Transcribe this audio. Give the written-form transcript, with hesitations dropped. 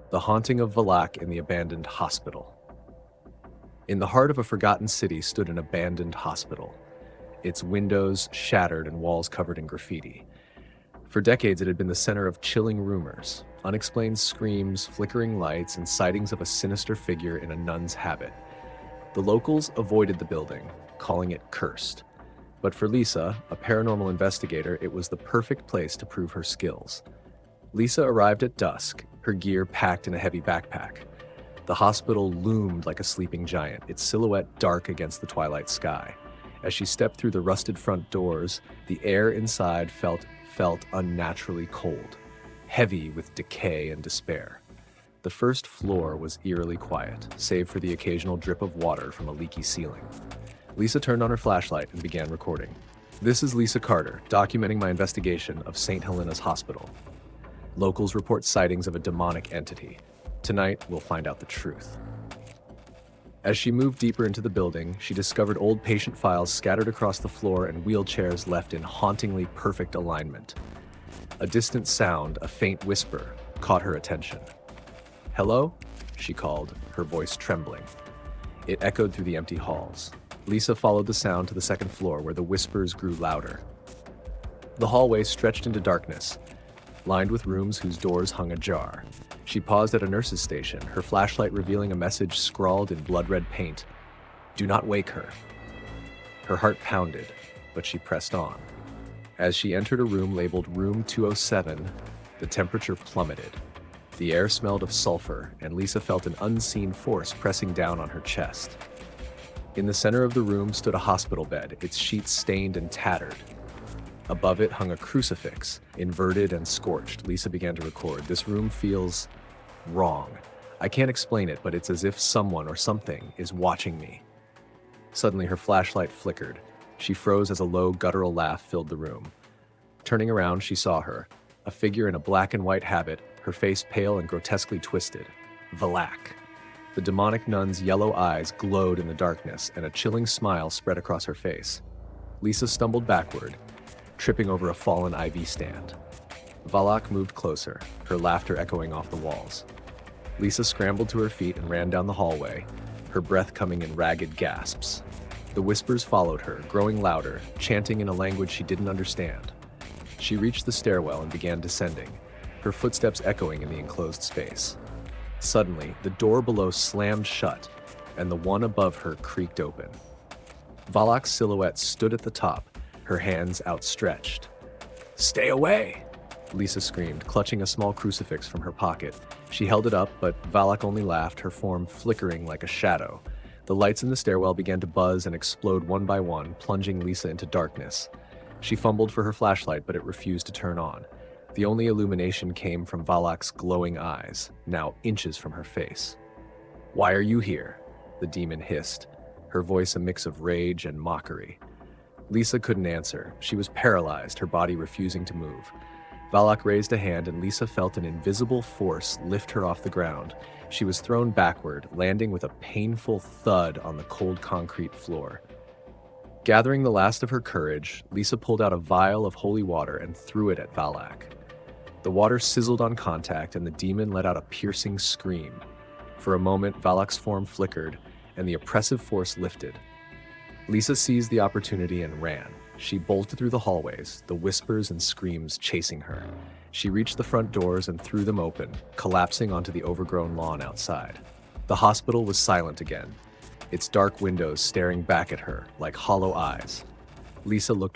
The Haunting of Valak in the Abandoned Hospital. In the heart of a forgotten city stood an abandoned hospital, its windows shattered and walls covered in graffiti. For decades, it had been the center of chilling rumors, unexplained screams, flickering lights, and sightings of a sinister figure in a nun's habit. The locals avoided the building, calling it cursed. But for Lisa, a paranormal investigator, it was the perfect place to prove her skills. Lisa arrived at dusk, her gear packed in a heavy backpack. The hospital loomed like a sleeping giant, its silhouette dark against the twilight sky. As she stepped through the rusted front doors, the air inside felt unnaturally cold, heavy with decay and despair. The first floor was eerily quiet, save for the occasional drip of water from a leaky ceiling. Lisa turned on her flashlight and began recording. This is Lisa Carter, documenting my investigation of St. Helena's Hospital. Locals report sightings of a demonic entity. Tonight, we'll find out the truth. As she moved deeper into the building, she discovered old patient files scattered across the floor and wheelchairs left in hauntingly perfect alignment. A distant sound, a faint whisper, caught her attention. "Hello?" she called, her voice trembling. It echoed through the empty halls. Lisa followed the sound to the second floor, where the whispers grew louder. The hallway stretched into darkness, lined with rooms whose doors hung ajar. She paused at a nurse's station, her flashlight revealing a message scrawled in blood-red paint. "Do not wake her." Her heart pounded, but she pressed on. As she entered a room labeled Room 207, the temperature plummeted. The air smelled of sulfur, and Lisa felt an unseen force pressing down on her chest. In the center of the room stood a hospital bed, its sheets stained and tattered. Above it hung a crucifix, inverted and scorched. Lisa began to record. "This room feels wrong. I can't explain it, but it's as if someone or something is watching me." Suddenly, her flashlight flickered. She froze as a low, guttural laugh filled the room. Turning around, she saw her, a figure in a black and white habit, her face pale and grotesquely twisted. Valak. The demonic nun's yellow eyes glowed in the darkness, and a chilling smile spread across her face. Lisa stumbled backward, tripping over a fallen IV stand. Valak moved closer, her laughter echoing off the walls. Lisa scrambled to her feet and ran down the hallway, her breath coming in ragged gasps. The whispers followed her, growing louder, chanting in a language she didn't understand. She reached the stairwell and began descending, her footsteps echoing in the enclosed space. Suddenly, the door below slammed shut, and the one above her creaked open. Valak's silhouette stood at the top, her hands outstretched. "Stay away!" Lisa screamed, clutching a small crucifix from her pocket. She held it up, but Valak only laughed, her form flickering like a shadow. The lights in the stairwell began to buzz and explode one by one, plunging Lisa into darkness. She fumbled for her flashlight, but it refused to turn on. The only illumination came from Valak's glowing eyes, now inches from her face. "Why are you here?" the demon hissed, her voice a mix of rage and mockery. Lisa couldn't answer. She was paralyzed, her body refusing to move. Valak raised a hand, and Lisa felt an invisible force lift her off the ground. She was thrown backward, landing with a painful thud on the cold concrete floor. Gathering the last of her courage, Lisa pulled out a vial of holy water and threw it at Valak. The water sizzled on contact, and the demon let out a piercing scream. For a moment, Valak's form flickered, and the oppressive force lifted. Lisa seized the opportunity and ran. She bolted through the hallways, the whispers and screams chasing her. She reached the front doors and threw them open, collapsing onto the overgrown lawn outside. The hospital was silent again, its dark windows staring back at her like hollow eyes. Lisa looked